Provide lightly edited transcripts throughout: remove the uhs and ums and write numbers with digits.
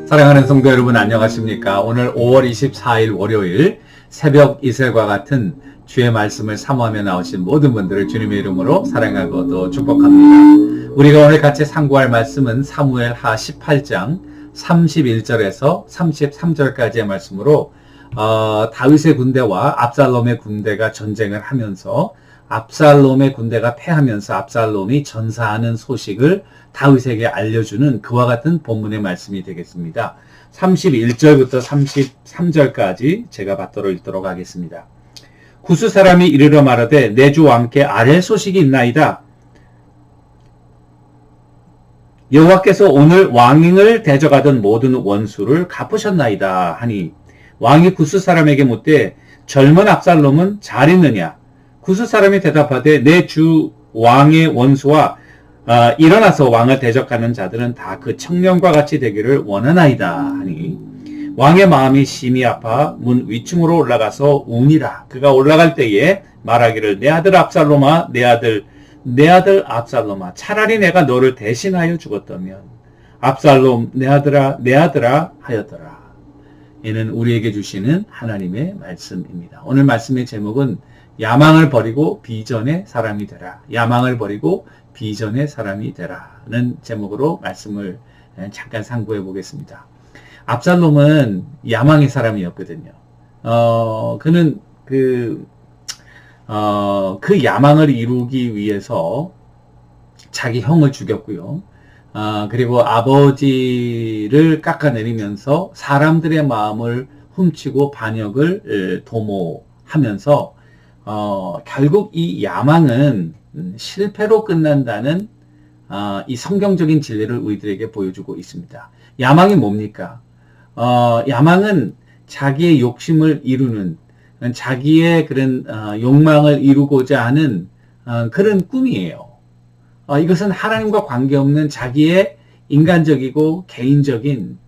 사랑하는 성도 여러분 안녕하십니까? 오늘 5월 24일 월요일 새벽 이슬과 같은 주의 말씀을 사모하며 나오신 모든 분들을 주님의 이름으로 사랑하고 또 축복합니다. 우리가 오늘 같이 상고할 말씀은 사무엘 하 18장 31절에서 33절까지의 말씀으로 다윗의 군대와 압살롬의 군대가 전쟁을 하면서 압살롬의 군대가 패하면서 압살롬이 전사하는 소식을 다윗에게 알려주는 그와 같은 본문의 말씀이 되겠습니다. 31절부터 33절까지 제가 받도록 읽도록 하겠습니다. 구스 사람이 이르러 말하되 내 주 왕께 아랠 소식이 있나이다. 여호와께서 오늘 왕을 대적하던 모든 원수를 갚으셨나이다 하니 왕이 구스 사람에게 묻되 젊은 압살롬은 잘 있느냐? 구스 사람이 대답하되 내 주 왕의 원수와 일어나서 왕을 대적하는 자들은 다 그 청년과 같이 되기를 원하나이다 하니 왕의 마음이 심히 아파 문 위층으로 올라가서 우니라. 그가 올라갈 때에 말하기를 내 아들 압살롬아 내 아들 압살롬아 차라리 내가 너를 대신하여 죽었다면 압살롬 내 아들아 하였더라. 이는 우리에게 주시는 하나님의 말씀입니다. 오늘 말씀의 제목은 야망을 버리고 비전의 사람이 되라. 야망을 버리고 비전의 사람이 되라는 제목으로 말씀을 잠깐 상고해 보겠습니다. 압살롬은 야망의 사람이었거든요. 그는 그 야망을 이루기 위해서 자기 형을 죽였고요. 그리고 아버지를 깎아내리면서 사람들의 마음을 훔치고 반역을 도모하면서 결국 이 야망은 실패로 끝난다는 이 성경적인 진리를 우리들에게 보여주고 있습니다. 야망이 뭡니까? 야망은 자기의 욕심을 이루는, 자기의 그런 욕망을 이루고자 하는 그런 꿈이에요. 이것은 하나님과 관계없는 자기의 인간적이고 개인적인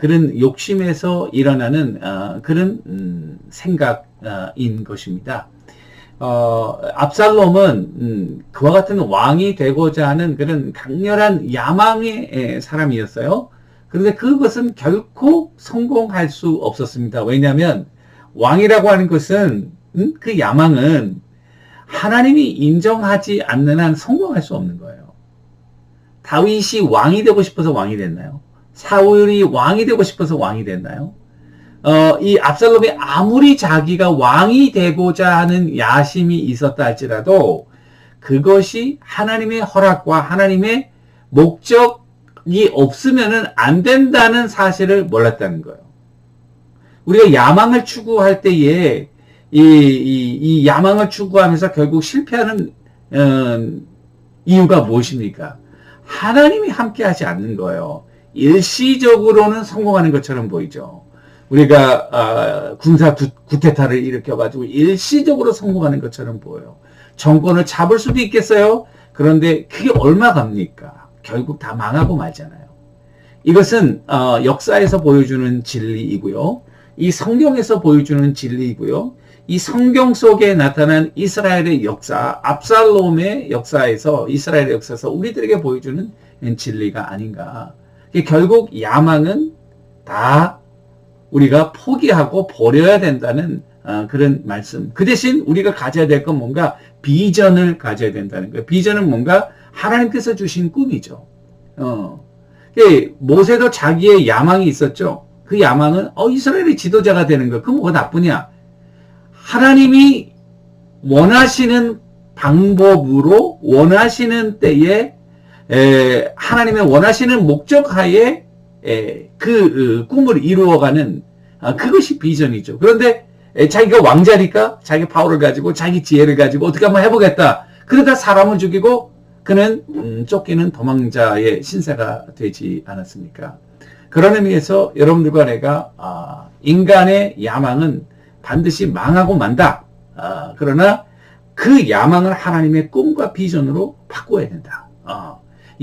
그런 욕심에서 일어나는 그런 생각인 것입니다. 압살롬은 그와 같은 왕이 되고자 하는 그런 강렬한 야망의 사람이었어요. 그런데 그것은 결코 성공할 수 없었습니다. 왜냐하면 왕이라고 하는 것은 그 야망은 하나님이 인정하지 않는 한 성공할 수 없는 거예요. 다윗이 왕이 되고 싶어서 왕이 됐나요? 사울이 왕이 되고 싶어서 왕이 됐나요? 이 압살롬이 아무리 자기가 왕이 되고자 하는 야심이 있었다 할지라도 그것이 하나님의 허락과 하나님의 목적이 없으면은 안 된다는 사실을 몰랐다는 거예요. 우리가 야망을 추구할 때에 이 야망을 추구하면서 결국 실패하는 이유가 무엇입니까? 하나님이 함께하지 않는 거예요. 일시적으로는 성공하는 것처럼 보이죠. 우리가 군사 구테타를 일으켜가지고 일시적으로 성공하는 것처럼 보여요. 정권을 잡을 수도 있겠어요. 그런데 그게 얼마 갑니까? 결국 다 망하고 말잖아요. 이것은 역사에서 보여주는 진리이고요. 이 성경에서 보여주는 진리이고요. 이 성경 속에 나타난 이스라엘의 역사, 압살롬의 역사에서 이스라엘의 역사에서 우리들에게 보여주는 진리가 아닌가. 결국 야망은 다 우리가 포기하고 버려야 된다는 그런 말씀. 그 대신 우리가 가져야 될 건 뭔가 비전을 가져야 된다는 거예요. 비전은 뭔가 하나님께서 주신 꿈이죠. 모세도 자기의 야망이 있었죠. 그 야망은 이스라엘의 지도자가 되는 거. 그건 뭐가 나쁘냐? 하나님이 원하시는 방법으로 원하시는 때에 하나님의 원하시는 목적하에 그 꿈을 이루어가는 그것이 비전이죠. 그런데 자기가 왕자니까 자기 파워를 가지고 자기 지혜를 가지고 어떻게 한번 해보겠다. 그러다 사람을 죽이고 그는 쫓기는 도망자의 신세가 되지 않았습니까? 그런 의미에서 여러분들과 내가 인간의 야망은 반드시 망하고 만다. 그러나 그 야망을 하나님의 꿈과 비전으로 바꿔야 된다.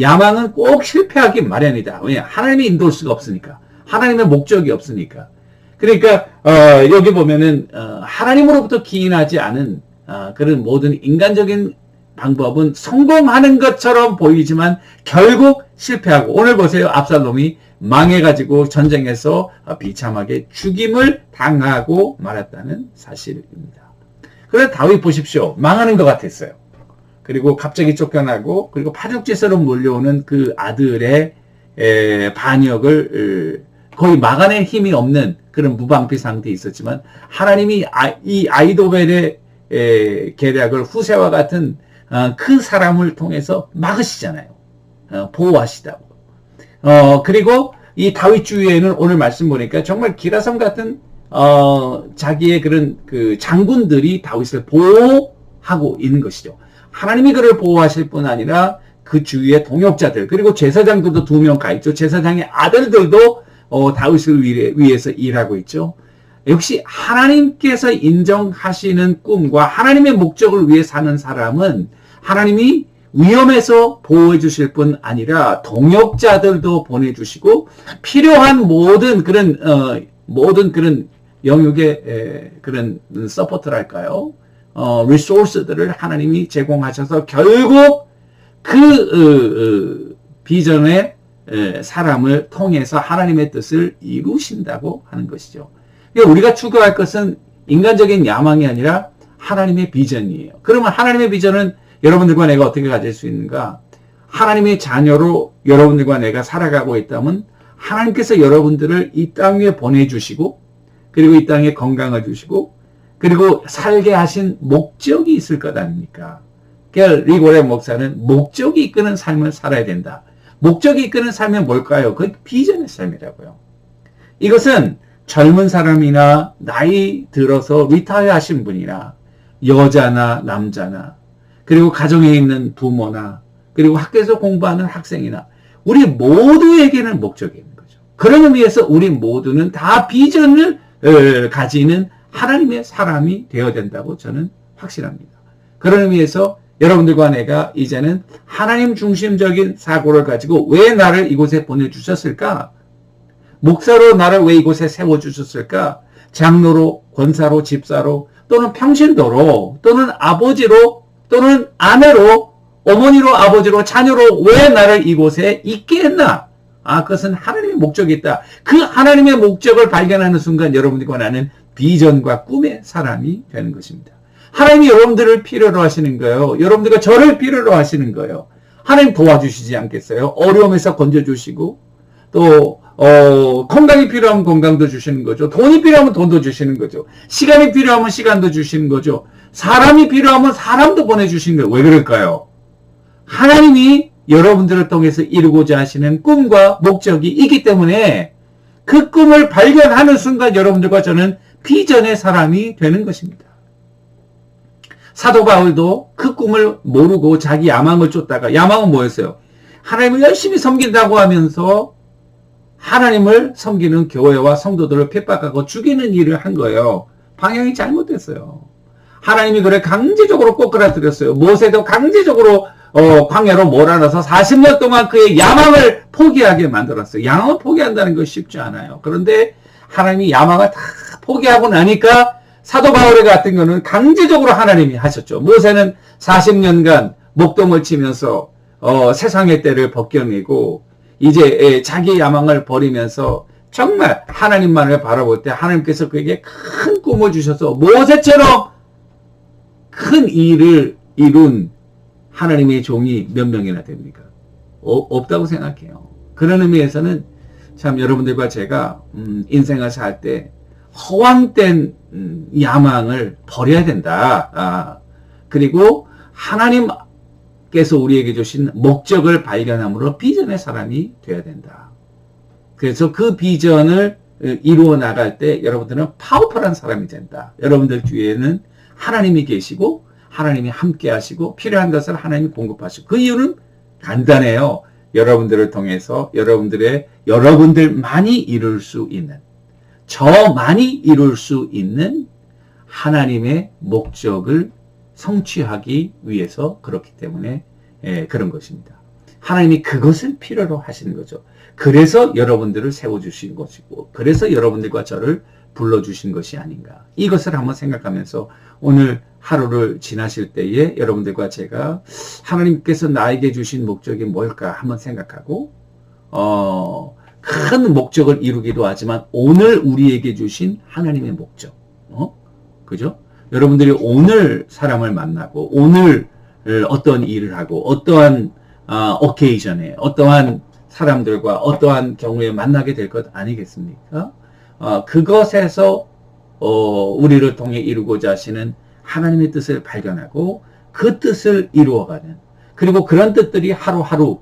야망은 꼭 실패하기 마련이다. 왜냐? 하나님이 인도할 수가 없으니까. 하나님의 목적이 없으니까. 그러니까 여기 보면은 하나님으로부터 기인하지 않은 그런 모든 인간적인 방법은 성공하는 것처럼 보이지만 결국 실패하고 오늘 보세요. 압살롬이 망해가지고 전쟁에서 비참하게 죽임을 당하고 말았다는 사실입니다. 그런데 다윗 보십시오. 망하는 것 같았어요. 그리고 갑자기 쫓겨나고 그리고 파죽지세로 몰려오는 그 아들의 반역을 거의 막아낼 힘이 없는 그런 무방비 상태에 있었지만 하나님이 이 아이도벨의 계략을 후세와 같은 그 사람을 통해서 막으시잖아요. 보호하시다고. 그리고 이 다윗 주위에는 오늘 말씀 보니까 정말 기라성 같은 자기의 그런 그 장군들이 다윗을 보호하고 있는 것이죠. 하나님이 그를 보호하실 뿐 아니라 그 주위의 동역자들 그리고 제사장들도 2명 가 있죠. 제사장의 아들들도 다윗을 위해서 일하고 있죠. 역시 하나님께서 인정하시는 꿈과 하나님의 목적을 위해 사는 사람은 하나님이 위험에서 보호해 주실 뿐 아니라 동역자들도 보내주시고 필요한 모든 그런 영역의 그런 서포트랄까요? 리소스들을 하나님이 제공하셔서 결국 그 비전의 사람을 통해서 하나님의 뜻을 이루신다고 하는 것이죠. 그러니까 우리가 추구할 것은 인간적인 야망이 아니라 하나님의 비전이에요. 그러면 하나님의 비전은 여러분들과 내가 어떻게 가질 수 있는가? 하나님의 자녀로 여러분들과 내가 살아가고 있다면 하나님께서 여러분들을 이 땅 위에 보내주시고 그리고 이 땅에 건강을 주시고 그리고 살게 하신 목적이 있을 것 아닙니까? 그러니까 리고레 목사는 목적이 이끄는 삶을 살아야 된다. 목적이 이끄는 삶은 뭘까요? 그 비전의 삶이라고요. 이것은 젊은 사람이나 나이 들어서 리타이어 하신 분이나 여자나 남자나 그리고 가정에 있는 부모나 그리고 학교에서 공부하는 학생이나 우리 모두에게는 목적이 있는 거죠. 그런 의미에서 우리 모두는 다 비전을 가지는 하나님의 사람이 되어야 된다고 저는 확신합니다. 그런 의미에서 여러분들과 내가 이제는 하나님 중심적인 사고를 가지고 왜 나를 이곳에 보내주셨을까? 목사로 나를 왜 이곳에 세워주셨을까? 장로로, 권사로, 집사로, 또는 평신도로, 또는 아버지로, 또는 아내로, 어머니로, 아버지로, 자녀로 왜 나를 이곳에 있게 했나? 그것은 하나님의 목적이 있다. 그 하나님의 목적을 발견하는 순간 여러분들과 나는 비전과 꿈의 사람이 되는 것입니다. 하나님이 여러분들을 필요로 하시는 거예요. 여러분들과 저를 필요로 하시는 거예요. 하나님 도와주시지 않겠어요? 어려움에서 건져주시고 또 건강이 필요하면 건강도 주시는 거죠. 돈이 필요하면 돈도 주시는 거죠. 시간이 필요하면 시간도 주시는 거죠. 사람이 필요하면 사람도 보내주시는 거예요. 왜 그럴까요? 하나님이 여러분들을 통해서 이루고자 하시는 꿈과 목적이 있기 때문에 그 꿈을 발견하는 순간 여러분들과 저는 비전의 사람이 되는 것입니다. 사도 바울도 그 꿈을 모르고 자기 야망을 쫓다가 야망은 뭐였어요? 하나님을 열심히 섬긴다고 하면서 하나님을 섬기는 교회와 성도들을 핍박하고 죽이는 일을 한 거예요. 방향이 잘못됐어요. 하나님이 그래 강제적으로 꼬꾸라뜨렸어요. 모세도 강제적으로 광야로 몰아넣어서 40년 동안 그의 야망을 포기하게 만들었어요. 야망을 포기한다는 것이 쉽지 않아요. 그런데 하나님이 야망을 다 포기하고 나니까 사도 바울 같은 경우는 강제적으로 하나님이 하셨죠. 모세는 40년간 목동을 치면서 세상의 때를 벗겨내고 이제 자기의 야망을 버리면서 정말 하나님만을 바라볼 때 하나님께서 그에게 큰 꿈을 주셔서 모세처럼 큰 일을 이룬 하나님의 종이 몇 명이나 됩니까? 없다고 생각해요. 그런 의미에서는 참 여러분들과 제가 인생을 살 때 허황된 야망을 버려야 된다. 그리고 하나님께서 우리에게 주신 목적을 발견함으로 비전의 사람이 되어야 된다. 그래서 그 비전을 이루어 나갈 때 여러분들은 파워풀한 사람이 된다. 여러분들 뒤에는 하나님이 계시고 하나님이 함께 하시고 필요한 것을 하나님이 공급하시고 그 이유는 간단해요. 여러분들을 통해서 여러분들만이 이룰 수 있는 많이 이룰 수 있는 하나님의 목적을 성취하기 위해서 그렇기 때문에 그런 것입니다. 하나님이 그것을 필요로 하시는 거죠. 그래서 여러분들을 세워주신 것이고 그래서 여러분들과 저를 불러주신 것이 아닌가. 이것을 한번 생각하면서 오늘 하루를 지나실 때에 여러분들과 제가 하나님께서 나에게 주신 목적이 뭘까 한번 생각하고 큰 목적을 이루기도 하지만 오늘 우리에게 주신 하나님의 목적, 그죠? 여러분들이 오늘 사람을 만나고 오늘 어떤 일을 하고 어떠한 오케이션에 어떠한 사람들과 어떠한 경우에 만나게 될 것 아니겠습니까? 그것에서 우리를 통해 이루고자 하시는 하나님의 뜻을 발견하고 그 뜻을 이루어가는, 그리고 그런 뜻들이 하루하루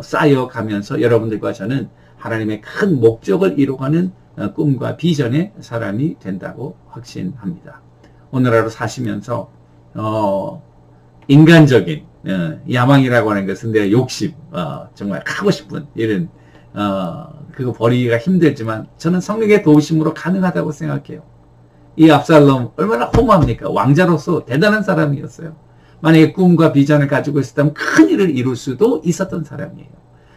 쌓여가면서 여러분들과 저는 하나님의 큰 목적을 이루어가는 꿈과 비전의 사람이 된다고 확신합니다. 오늘 하루 사시면서 인간적인 야망이라고 하는 것은 내 욕심, 정말 하고 싶은 일은 그거 버리기가 힘들지만 저는 성령의 도우심으로 가능하다고 생각해요. 이 압살롬 얼마나 허무합니까? 왕자로서 대단한 사람이었어요. 만약에 꿈과 비전을 가지고 있었다면 큰 일을 이룰 수도 있었던 사람이에요.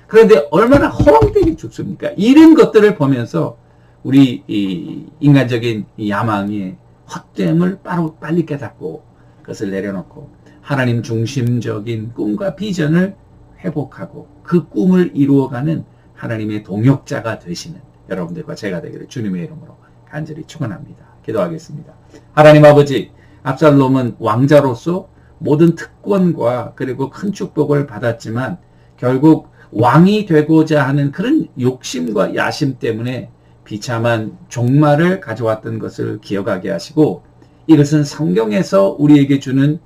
그런데 얼마나 허황되게 죽습니까? 이런 것들을 보면서 우리 이 인간적인 야망의 헛됨을 빨리 깨닫고 그것을 내려놓고 하나님 중심적인 꿈과 비전을 회복하고 그 꿈을 이루어가는 하나님의 동역자가 되시는 여러분들과 제가 되기를 주님의 이름으로 간절히 축원합니다. 기도하겠습니다. 하나님 아버지, 압살롬은 왕자로서 모든 특권과 그리고 큰 축복을 받았지만 결국 왕이 되고자 하는 그런 욕심과 야심 때문에 비참한 종말을 가져왔던 것을 기억하게 하시고, 이것은 성경에서 우리에게 주는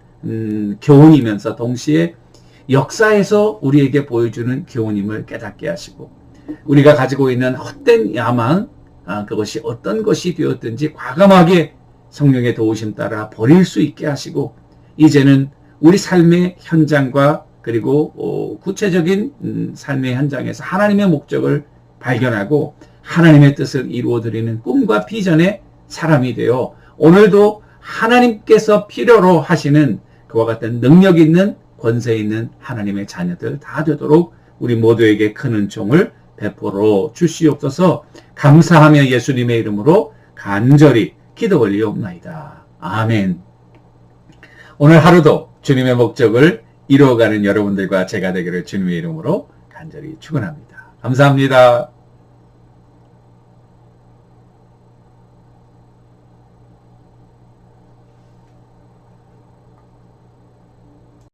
교훈이면서 동시에 역사에서 우리에게 보여주는 교훈임을 깨닫게 하시고, 우리가 가지고 있는 헛된 야망, 그것이 어떤 것이 되었든지 과감하게 성령의 도우심 따라 버릴 수 있게 하시고, 이제는 우리 삶의 현장과 그리고 구체적인 삶의 현장에서 하나님의 목적을 발견하고 하나님의 뜻을 이루어드리는 꿈과 비전의 사람이 되어 오늘도 하나님께서 필요로 하시는 그와 같은 능력 있는 권세 있는 하나님의 자녀들 다 되도록 우리 모두에게 큰 은총을 베풀어 주시옵소서. 감사하며 예수님의 이름으로 간절히 기도 올리옵나이다. 아멘. 오늘 하루도 주님의 목적을 이루어가는 여러분들과 제가 되기를 주님의 이름으로 간절히 축원합니다. 감사합니다.